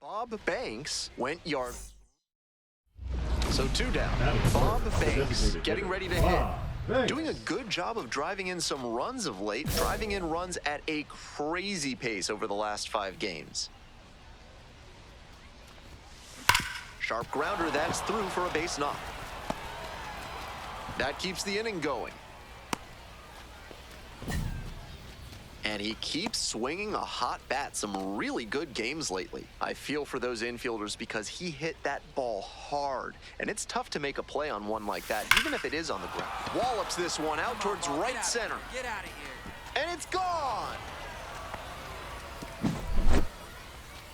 Bob Banks went yard. So 2 down. Bob Banks getting ready to hit. Doing a good job of driving in some runs of late, driving in runs at a crazy pace over the last 5 games. Sharp grounder, that's through for a base knock. That keeps the inning going. And he keeps swinging a hot bat. Some really good games lately. I feel for those infielders because he hit that ball hard. And it's tough to make a play on one like that, even if it is on the ground. Wallops this one out towards right center. Get out of here. And it's gone!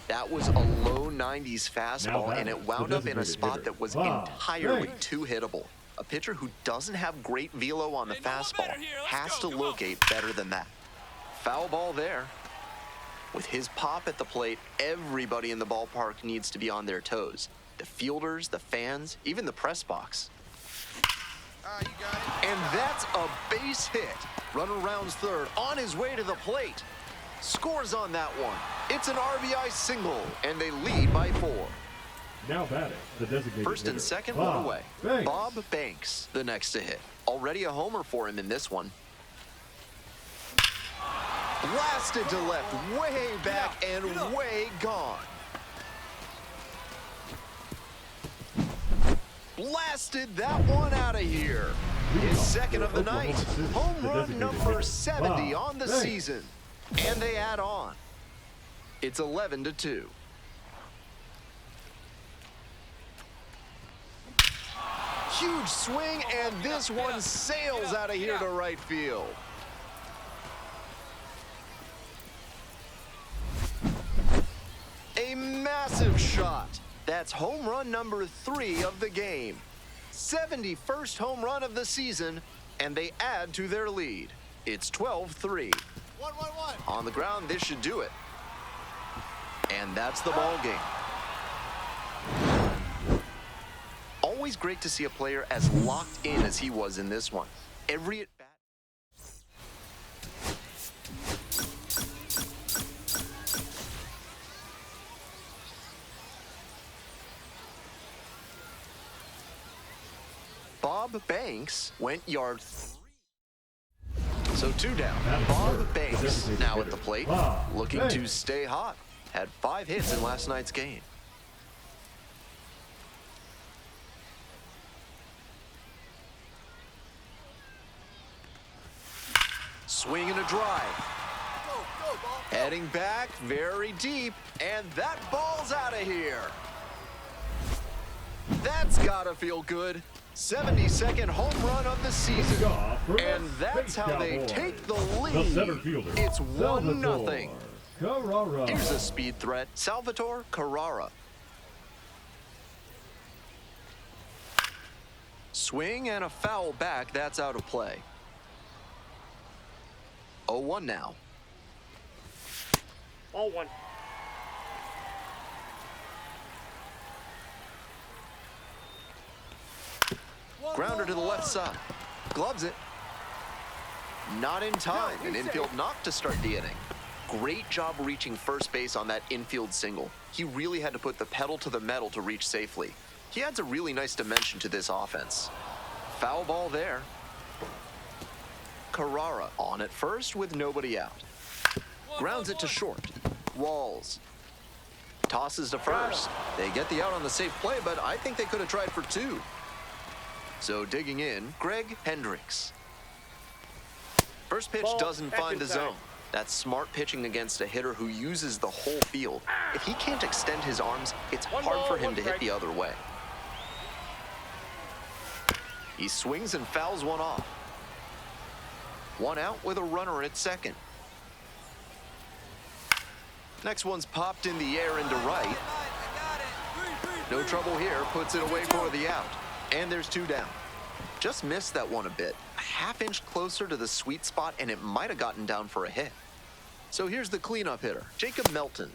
That was a low 90s fastball, and it wound up in a spot that was entirely too hittable. A pitcher who doesn't have great velo on the fastball has to locate better than that. Foul ball there. With his pop at the plate, everybody in the ballpark needs to be on their toes. The fielders, the fans, even the press box. You got it. And that's a base hit. Runner rounds third, on his way to the plate. Scores on that one. It's an RBI single, and they lead by 4. Now batting, the designated First and hitter, second, Bob one away. Banks. Bob Banks, the next to hit. Already a homer for him in this one. Blasted to left, way back and way gone. Blasted that one out of here. His second of the night. Home run number 70 on the season. And they add on. It's 11-2. Huge swing, and this one sails out of here to right field. A massive shot. That's home run number 3 of the game. 71st home run of the season, and they add to their lead. It's 12-3. 1-1-1. On the ground, this should do it. And that's the ball game. Always great to see a player as locked in as he was in this one. Every at-bat. Bob Banks went yard 3. So 2 down. Bob Banks now at the plate, looking to stay hot. Had 5 hits in last night's game. Swing and a drive. Go, ball. Heading back very deep, and that ball's out of here. That's gotta feel good. 72nd home run of the season. And that's how they take the lead. It's 1-0. Here's a speed threat, Salvatore Carrara. Swing and a foul back, that's out of play. 0-1 now. All 1. Grounder to the left side. Gloves it. Not in time. An infield knock to start the inning. Great job reaching first base on that infield single. He really had to put the pedal to the metal to reach safely. He adds a really nice dimension to this offense. Foul ball there. Carrara on at first with nobody out. Grounds it to short. Walls. Tosses to first. They get the out on the safe play, but I think they could have tried for 2. So digging in, Greg Hendricks. First pitch doesn't find the zone. That's smart pitching against a hitter who uses the whole field. If he can't extend his arms, it's hard for him to hit the other way. He swings and fouls one off. 1 out with a runner at second. Next one's popped in the air into right. No trouble here, puts it away for the out. And there's 2 down. Just missed that one a bit. A half-inch closer to the sweet spot, and it might have gotten down for a hit. So here's the cleanup hitter, Jacob Melton.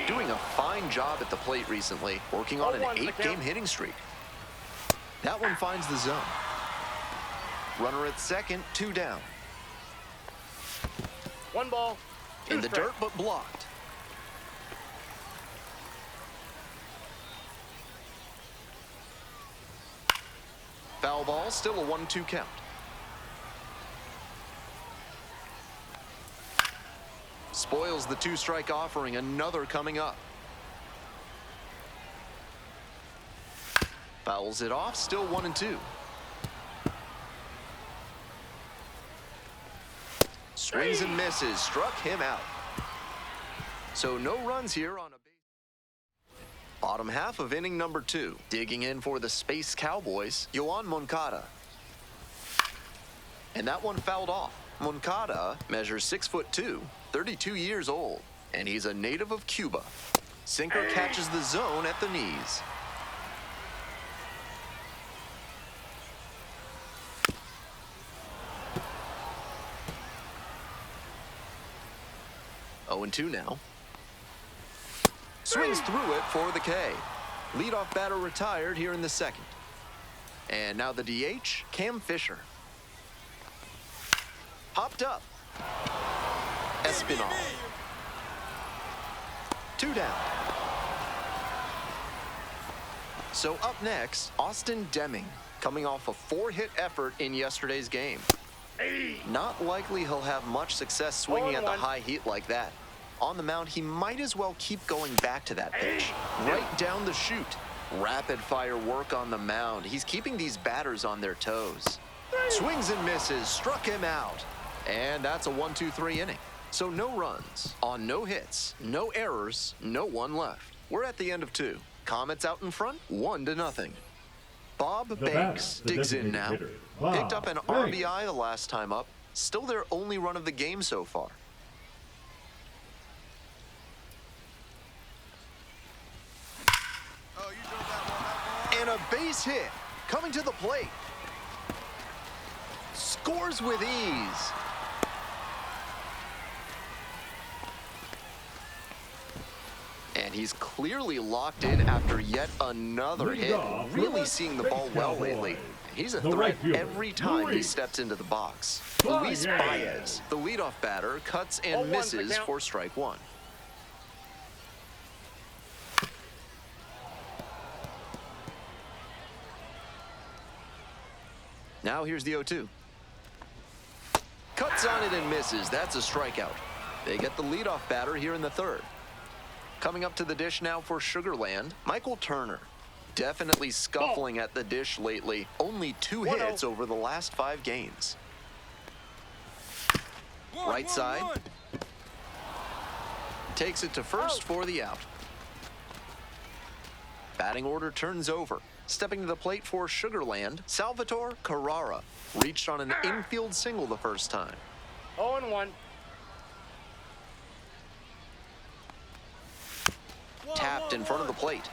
Doing a fine job at the plate recently, working on an 8-game hitting streak. That one finds the zone. Runner at second, 2 down. 1 ball. In the dirt, but blocked. Foul ball, still a 1-2 count. Spoils the 2-strike offering, another coming up. Fouls it off, still 1-2. Swings and misses, struck him out. So no runs here on a base. Bottom half of inning number 2. Digging in for the Space Cowboys, Yoan Moncada. And that one fouled off. Moncada measures 6'2", 32 years old, and he's a native of Cuba. Sinker catches the zone at the knees. Oh, 0-2 now. Swings through it for the K. Leadoff batter retired here in the second. And now the DH, Cam Fisher. Popped up. Espinal. 2 down. So up next, Austin Deming, coming off a 4-hit effort in yesterday's game. Not likely he'll have much success swinging at the high heat like that. On the mound, he might as well keep going back to that pitch. Right down the chute. Rapid fire work on the mound. He's keeping these batters on their toes. Swings and misses, struck him out. And that's a 1-2-3 inning. So no runs on no hits, no errors, no one left. We're at the end of 2. Comets out in front, 1-0. Bob Banks digs in now. Picked up an RBI the last time up. Still their only run of the game so far. Oh, you drove that one up, boy. And a base hit coming to the plate. Scores with ease. And he's clearly locked in after yet another hit. Really seeing the ball well lately. He's a threat every time he steps into the box. Luis Baez, the leadoff batter, cuts and misses for strike 1. Now here's the 0-2. Cuts on it and misses. That's a strikeout. They get the leadoff batter here in the 3rd. Coming up to the dish now for Sugarland, Michael Turner. Definitely scuffling at the dish lately. Only 2 hits over the last 5 games. Right side. Takes it to first for the out. Batting order turns over. Stepping to the plate for Sugarland, Salvatore Carrara. Reached on an infield single the first time. 0-1. Tapped in front of the plate.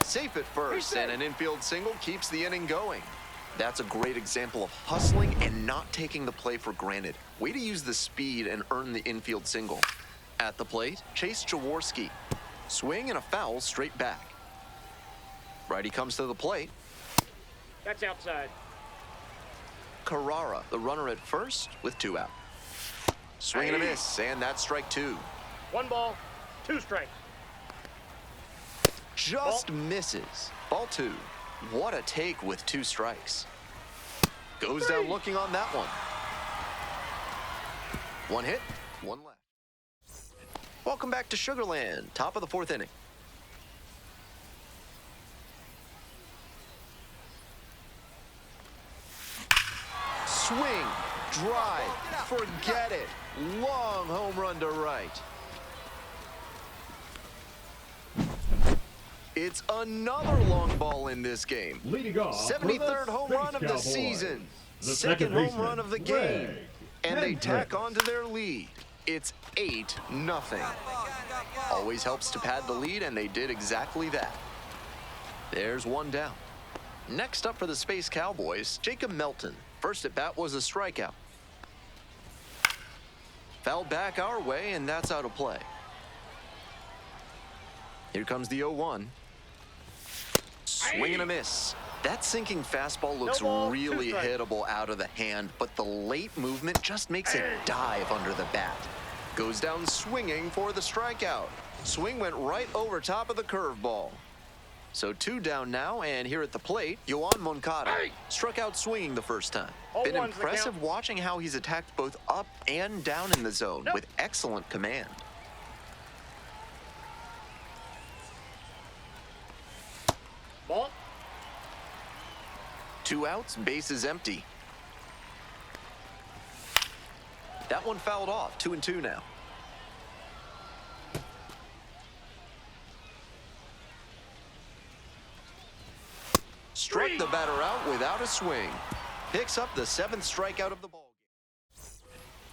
Safe at first, and an infield single keeps the inning going. That's a great example of hustling and not taking the play for granted. Way to use the speed and earn the infield single. At the plate, Chase Jaworski. Swing and a foul straight back. Righty comes to the plate. That's outside. Carrara, the runner at first with 2 out. Swing and a miss, and that's strike 2. 1 ball, 2 strikes. Just misses. Ball 2. What a take with 2 strikes. Goes down looking on that one. 1 hit, 1 left. Welcome back to Sugarland, top of the 4th inning. Swing, drive, forget it. Long home run to right. It's another long ball in this game. Leading off 73rd home run of the season. Second home run of the game. And they tack on to their lead. It's 8-0. Always helps to pad the lead, and they did exactly that. There's 1 down. Next up for the Space Cowboys, Jacob Melton. First at bat was a strikeout. Fouled back our way, and that's out of play. Here comes the 0-1. Swing and a miss. That sinking fastball looks really hittable out of the hand, but the late movement just makes it dive under the bat. Goes down swinging for the strikeout. Swing went right over top of the curveball. So 2 down now, and here at the plate, Yoan Moncada struck out swinging the first time. Been 0-1's the impressive count. watching how he's attacked both up and down in the zone with excellent command. Ball. 2 outs, bases empty. That one fouled off, 2-2 now. Struck the batter out without a swing. Picks up the 7th strikeout of the ball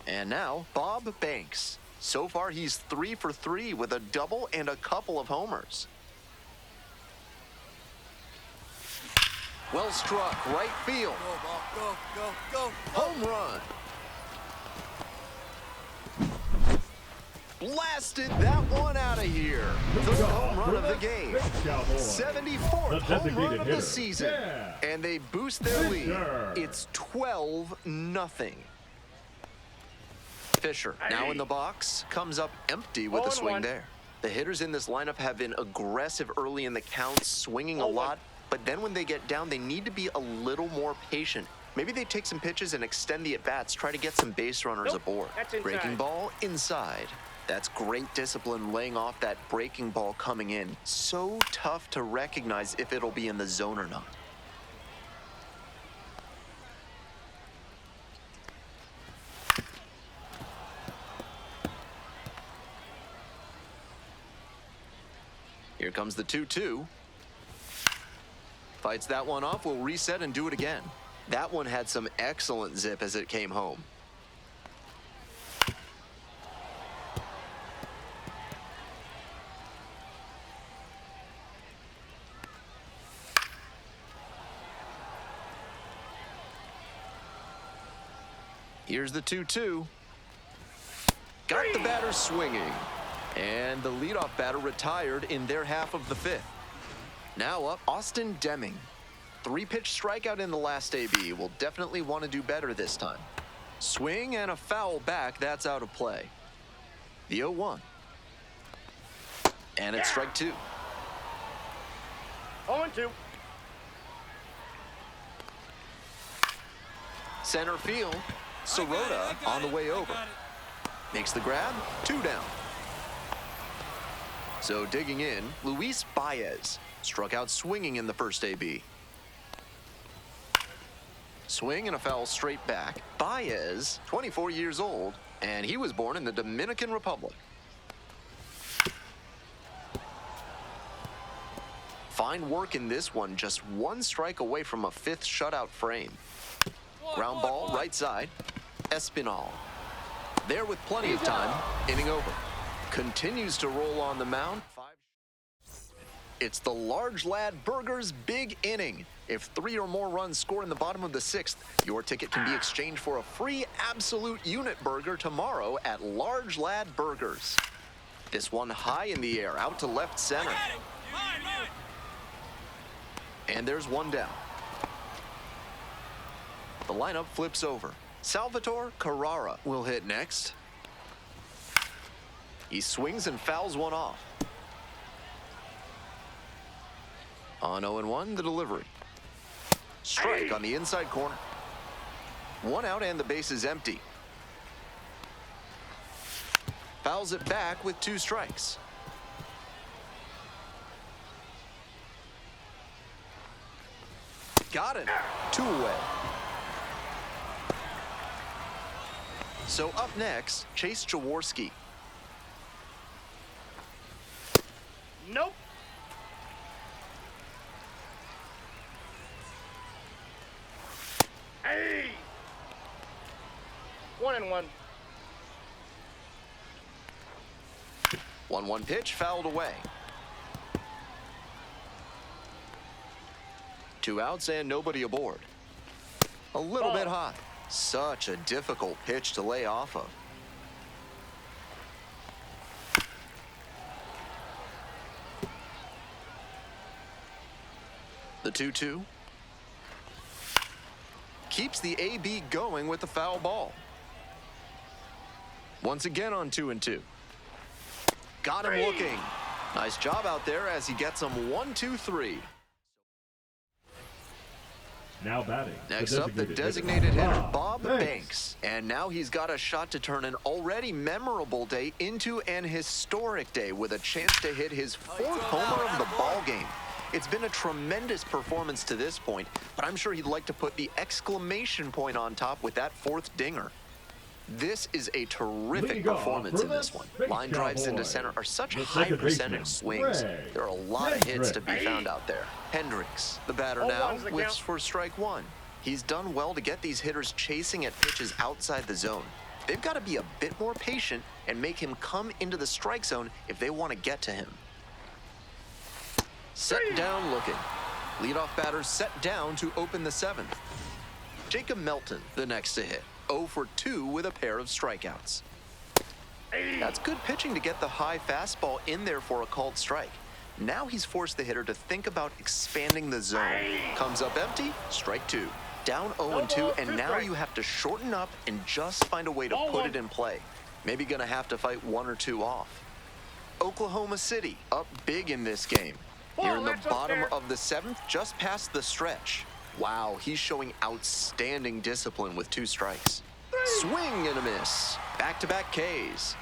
game. And now, Bob Banks. So far, he's 3 for 3 with a double and a couple of homers. Well struck, right field. Go, ball. Go, go, go. Home run. Blasted that one out of here. Third home run of the game. 74th home run of the season. Yeah. And they boost their lead. Fisher. It's 12-0. Fisher now in the box, comes up empty with the swing 0-1. there. The hitters in this lineup have been aggressive early in the count, swinging a 0-1. lot, but then when they get down, they need to be a little more patient. Maybe they take some pitches and extend the at-bats, try to get some base runners Nope, aboard. that's inside. Breaking ball inside. That's great discipline laying off that breaking ball coming in. So tough to recognize if it'll be in the zone or not. Here comes the 2-2. Fights that one off, will reset and do it again. That one had some excellent zip as it came home. Here's the 2-2. Got the batter swinging. And the leadoff batter retired in their half of the 5th. Now up, Austin Deming. 3-pitch strikeout in the last AB. Will definitely want to do better this time. Swing and a foul back. That's out of play. The 0-1. And it's strike 2. 0-2. Center field. Sirota on the way over. Makes the grab. 2 down. So digging in, Luis Baez struck out swinging in the first AB. Swing and a foul straight back. Baez, 24 years old, and he was born in the Dominican Republic. Fine work in this one, just 1 strike away from a 5th shutout frame. Ground ball, right side. Espinal. There with plenty of time, inning over. Continues to roll on the mound. It's the Large Lad Burgers big inning. If 3 or more runs score in the bottom of the 6th, your ticket can be exchanged for a free absolute unit burger tomorrow at Large Lad Burgers. This one high in the air, out to left center. And there's 1 down. The lineup flips over. Salvatore Carrara will hit next. He swings and fouls one off. On 0-1, the delivery. Strike on the inside corner. 1 out and the base is empty. Fouls it back with 2 strikes. Got it. 2 away. So up next, Chase Jaworski. Nope. Hey! 1-1. 1-1 pitch fouled away. 2 outs and nobody aboard. A little bit high. Such a difficult pitch to lay off of. The 2-2. Keeps the AB going with the foul ball. Once again on 2-2. Got him looking. Nice job out there as he gets him 1, 2, 3. Now batting. Next up, the designated hitter, Bob Banks. And now he's got a shot to turn an already memorable day into an historic day with a chance to hit his 4th homer of the ball game. It's been a tremendous performance to this point, but I'm sure he'd like to put the exclamation point on top with that 4th dinger. This is a terrific performance in this one. Line drives into center are such high percentage swings. There are a lot of hits to be found out there. Hendricks, the batter now, whiffs for strike 1. He's done well to get these hitters chasing at pitches outside the zone. They've got to be a bit more patient and make him come into the strike zone if they want to get to him. Set down looking. Leadoff batter set down to open the 7th. Jacob Melton, the next to hit. 0 for 2 with a pair of strikeouts. That's good pitching to get the high fastball in there for a called strike. Now he's forced the hitter to think about expanding the zone. Comes up empty, strike 2. Down 0-2, and now you have to shorten up and just find a way to put it in play. Maybe gonna have to fight 1 or 2 off. Oklahoma City up big in this game. Here in the bottom of the 7th, just past the stretch. Wow, he's showing outstanding discipline with 2 strikes. Swing and a miss. Back-to-back Ks.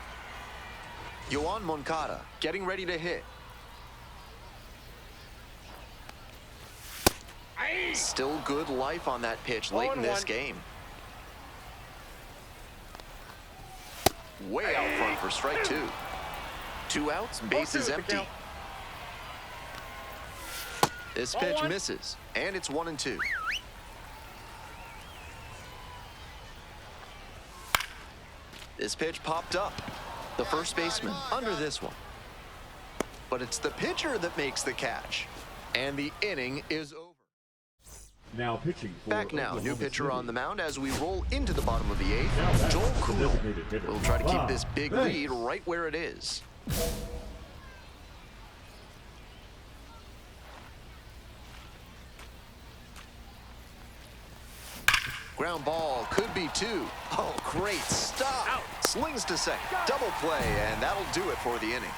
Yoan Moncada getting ready to hit. Still good life on that pitch late in this game. Way out front for strike 2. 2 outs, bases empty. This pitch misses, and it's 1-2. This pitch popped up. The first baseman under this one. But it's the pitcher that makes the catch. And the inning is over. Now pitching for Back now, Oklahoma new pitcher City. on the mound as we roll into the bottom of the 8th. Now back, Joel the Kuhl designated hitter, will try to keep Bob this big Banks. lead right where it is. Ground ball, could be 2. Oh, great stop. Out. Slings to second, double play, and that'll do it for the inning.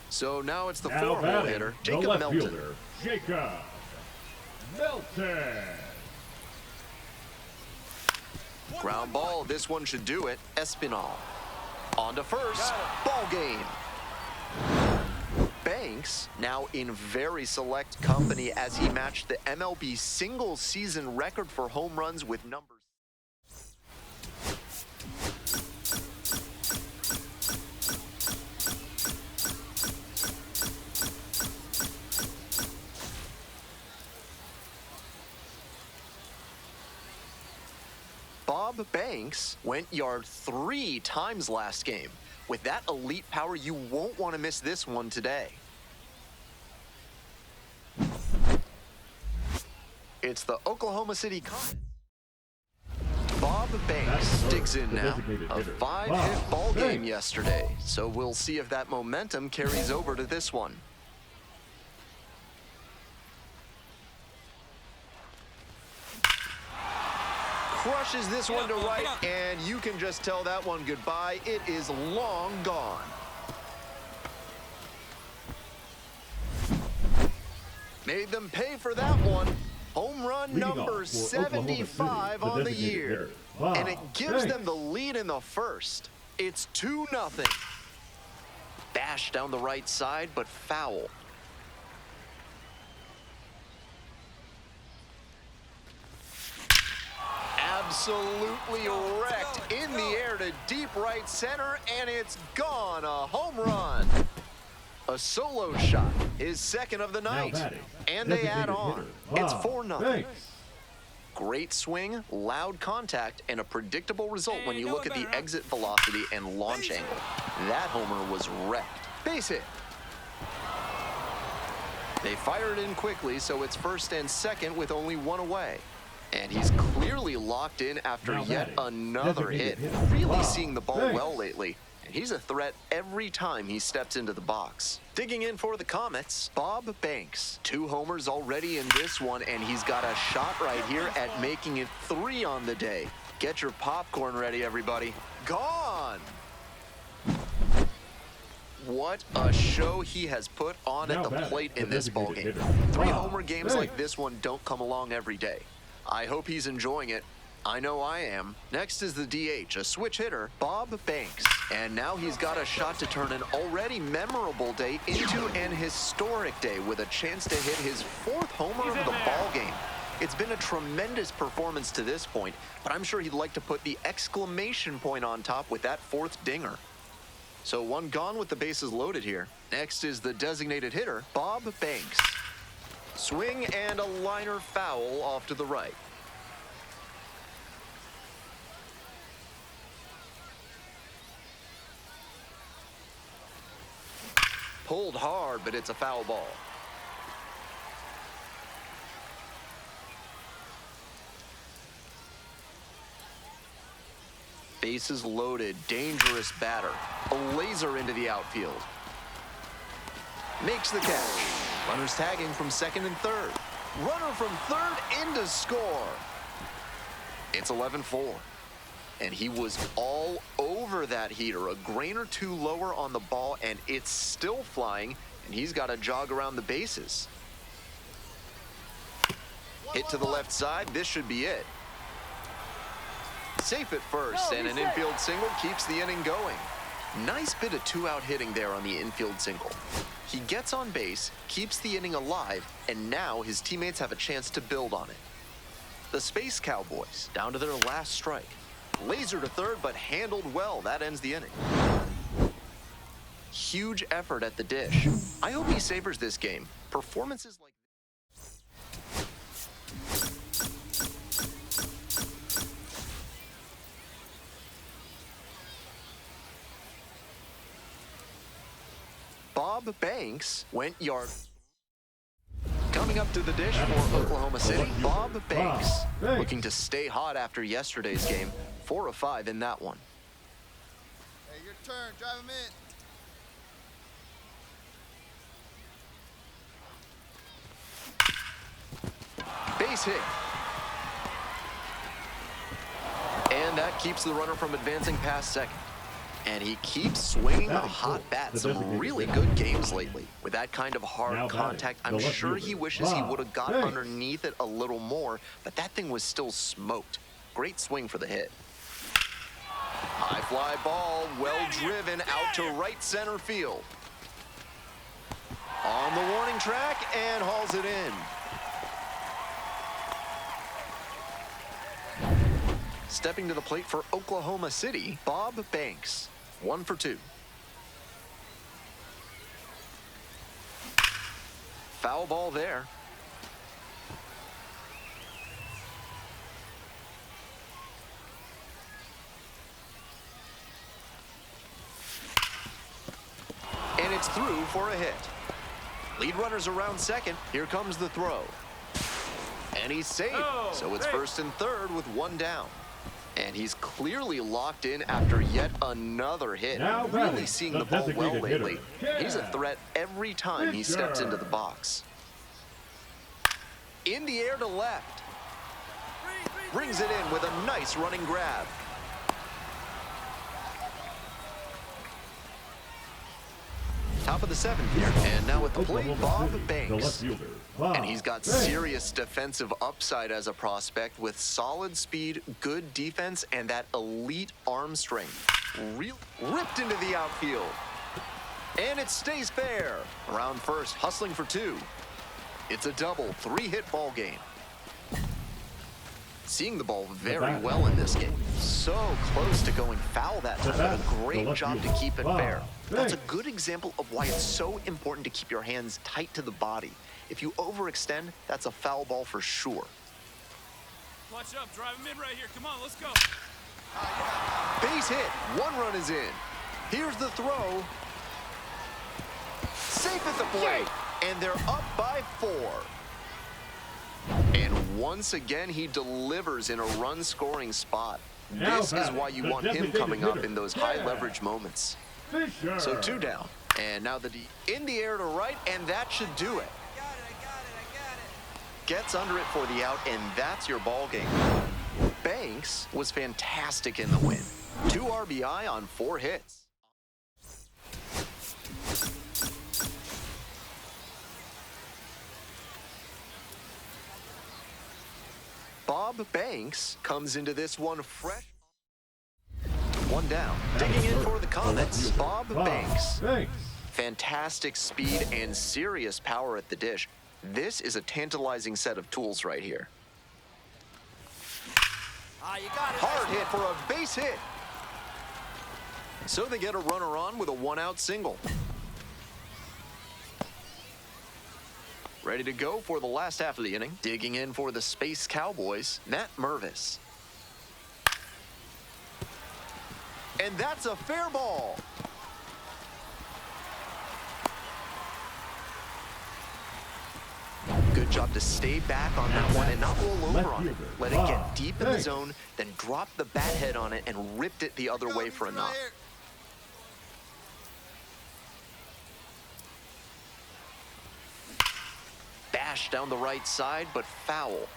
So now it's the Now 4-hole batting, hitter, the Jacob left Melton. fielder, Jacob Melton. Ground ball, this one should do it. Espinal. On to first, ball game. Banks now in very select company as he matched the MLB single season record for home runs with numbers. Bob Banks went yard 3 times last game. With that elite power, you won't want to miss this one today. It's the Oklahoma City Comets. Bob Banks digs in now. A 5-hit ball game yesterday, so we'll see if that momentum carries over to this one. Crushes this one to right, and you can just tell that one goodbye. It is long gone. Made them pay for that one. Home run Leading number off for Oklahoma City, 75 the on the designated year. hitter, Bob And it gives them Banks. the lead in the first. It's 2-0. Bash down the right side, but foul. Absolutely wrecked in the air to deep right center, and it's gone. A home run. A solo shot, his second of the night. batting, And they add designated on. hitter, It's Bob 4-0. Banks. Great swing, loud contact, and a predictable result when you look at the exit velocity and launch angle. That homer was wrecked. Base hit. They fired in quickly, so it's first and second with only 1 away. And he's clearly locked in after Now yet batting, another designated hit. hitter, Really Bob seeing the ball Banks. well lately. And he's a threat every time he steps into the box. Digging in for the Comets, Bob Banks. 2 homers already in this one, and he's got a shot right here at making it 3 on the day. Get your popcorn ready, everybody. Gone! What a show he has put on at Now the batting, plate in the this designated ballgame. hitter, 3 Bob homer games Banks. like this one don't come along every day. I hope he's enjoying it. I know I am. Next is the DH, a switch hitter, Bob Banks. And now he's got a shot to turn an already memorable day into an historic day with a chance to hit his 4th homer of the ballgame. It's been a tremendous performance to this point, but I'm sure he'd like to put the exclamation point on top with that 4th dinger. So 1 gone with the bases loaded here. Next is the designated hitter, Bob Banks. Swing and a liner foul off to the right. Pulled hard, but it's a foul ball. Bases loaded, dangerous batter. A laser into the outfield. Makes the catch. Runners tagging from 2nd and 3rd. Runner from 3rd in to score. It's 11-4. And he was all over that heater. A grain or 2 lower on the ball, and it's still flying, and he's got to jog around the bases. Hit to the left side. This should be it. Safe at first, and an infield single keeps the inning going. Nice bit of 2-out hitting there on the infield single. He gets on base, keeps the inning alive, and now his teammates have a chance to build on it. The Space Cowboys down to their last strike. Laser to 3rd, but handled well. That ends the inning. Huge effort at the dish. I hope he savors this game. Performances like Bob Banks went yard. Coming up to the dish for Oklahoma City, Bob Banks, looking to stay hot after yesterday's game. 4 of 5 in that one. Hey, your turn. Drive him in. Base hit. And that keeps the runner from advancing past 2nd. And he keeps swinging a hot bat. Some really good games lately. With that kind of hard contact, I'm sure he wishes he would have got underneath it a little more, but that thing was still smoked. Great swing for the hit. High fly ball, well driven out to right center field. On the warning track and hauls it in. Stepping to the plate for Oklahoma City, Bob Banks. 1 for 2. Foul ball there. And it's through for a hit. Lead runners around 2nd. Here comes the throw. And he's safe. So it's 1st and 3rd with 1 down. And he's clearly locked in after yet another hit. Now really seeing the ball well lately. hitter. He's a threat every time he steps into the box. In the air to left. Brings it in with a nice running grab. Top of the 7th here, and now at the plate, Bob Banks. And he's got serious defensive upside as a prospect with solid speed, good defense, and that elite arm strength. Ripped into the outfield. And it stays fair. Around 1st, hustling for 2. It's a double, 3-hit ball game. Seeing the ball very well in this game. So close to going foul that time, but a great job to keep it fair. That's a good example of why it's so important to keep your hands tight to the body. If you overextend, that's a foul ball for sure. Clutch up, drive him in right here. Come on, let's go. Base hit, 1 run is in. Here's the throw. Safe at the plate, and they're up by 4. And once again, he delivers in a run-scoring spot. This is why you want him coming up in those high-leverage moments. So 2 down, and now the D in the air to right, and that should do it. I got it. Gets under it for the out, and that's your ball game. Banks was fantastic in the win. 2 RBI on 4 hits. Bob Banks comes into this one fresh. One down. Digging in for the Comets, Bob Banks. Fantastic speed and serious power at the dish. This is a tantalizing set of tools right here. You got it. Hard hit for a base hit. So they get a runner on with a one-out single. Ready to go for the last half of the inning. Digging in for the Space Cowboys, Matt Mervis. And that's a fair ball. Good job to stay back on that one and not roll over on it. Let it get deep in the zone, then drop the bat head on it and ripped it the other way for a knock. Bash down the right side, but foul.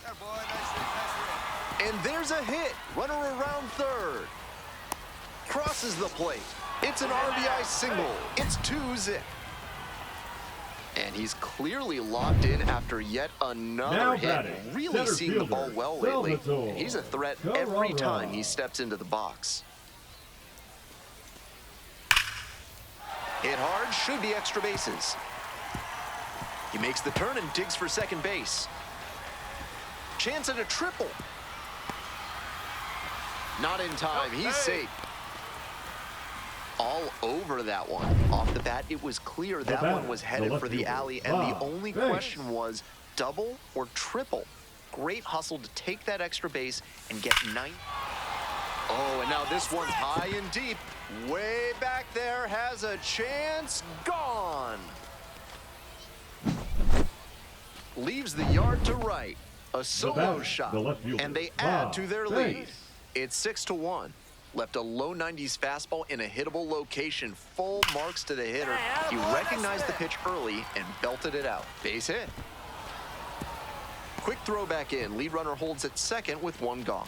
There, boy. Nice hit. And there's a hit. Runner around third. Crosses the plate. It's an RBI single. It's 2-zip. And he's clearly locked in after yet another hit. Really seeing the ball well lately. And he's a threat every time he steps into the box. Hit hard, should be extra bases. He makes the turn and digs for second base. Chance at a triple. Not in time, he's safe. All over that one. Off the bat, it was clear that one was headed for the alley, and the only question was double or triple. Great hustle to take that extra base and get 9. Oh, and now this one's high and deep. Way back there, has a chance, gone. Leaves the yard to right. A solo shot, and they add to their lead. It's 6-1. Left a low 90s fastball in a hittable location. Full marks to the hitter. He recognized the pitch early and belted it out. Base hit. Quick throw back in. Lead runner holds at second with one gone.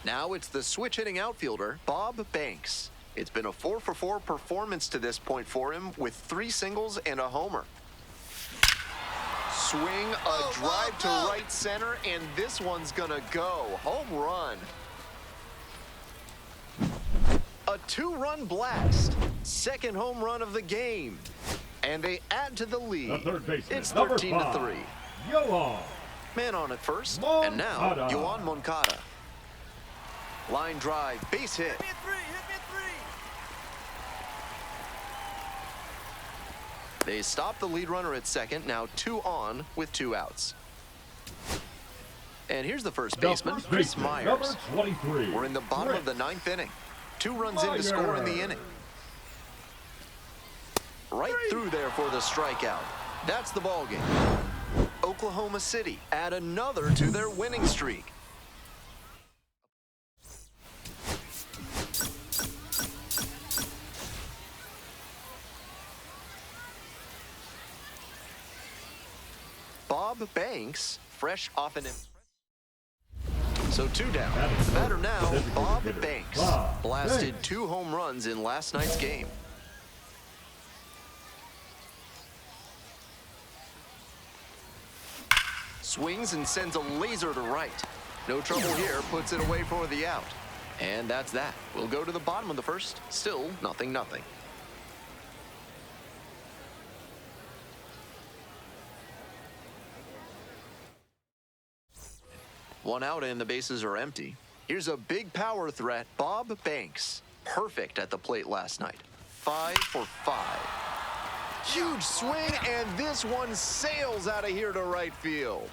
Now it's the switch hitting outfielder, Bob Banks. It's been a 4-for-4 performance to this point for him with 3 singles and a homer. Swing, a drive to right center, and this one's gonna go. Home run. A 2-run blast. Second home run of the game. And they add to the lead. It's 13-3. Man on at first. And now, Yoan Moncada. Line drive, base hit. Hit me a 3. They stop the lead runner at second, now 2 on with 2 outs. And here's the first baseman, Chris Myers. We're in the bottom of the 9th inning. 2 runs in to score in the inning. Right through there for the strikeout. That's the ball game. Oklahoma City add another to their winning streak. Bob Banks, fresh off an... So 2 down. The batter now, Bob Banks. Blasted 2 home runs in last night's game. Swings and sends a laser to right. No trouble here, puts it away for the out. And that's that. We'll go to the bottom of the first. Still 0-0. One out and the bases are empty. Here's a big power threat, Bob Banks. Perfect at the plate last night. 5 for 5. Huge swing, and this one sails out of here to right field.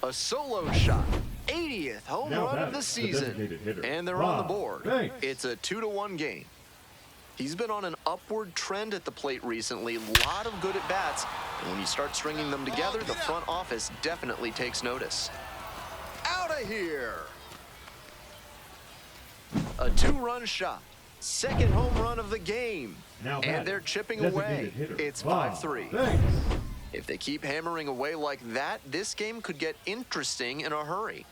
A solo shot. 80th home run of the season. And they're on the board. It's a 2-1 game. He's been on an upward trend at the plate recently. A lot of good at-bats. And when you start stringing them together, the front office definitely takes notice. Out of here! A 2-run shot. Second home run of the game. And they're chipping away. It's 5-3. If they keep hammering away like that, this game could get interesting in a hurry.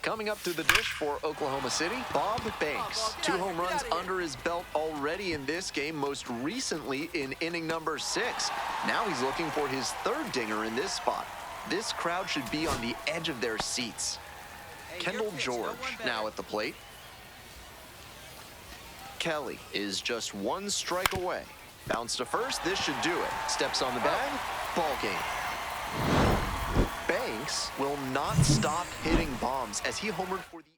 Coming up to the dish for Oklahoma City, Bob Banks. 2 home runs under his belt already in this game, most recently in inning number 6. Now he's looking for his 3rd dinger in this spot. This crowd should be on the edge of their seats. Kendall George now at the plate. Kelly is just 1 strike away. Bounce to first, this should do it. Steps on the bag, ball game. Banks will not stop hitting bombs as he homered for the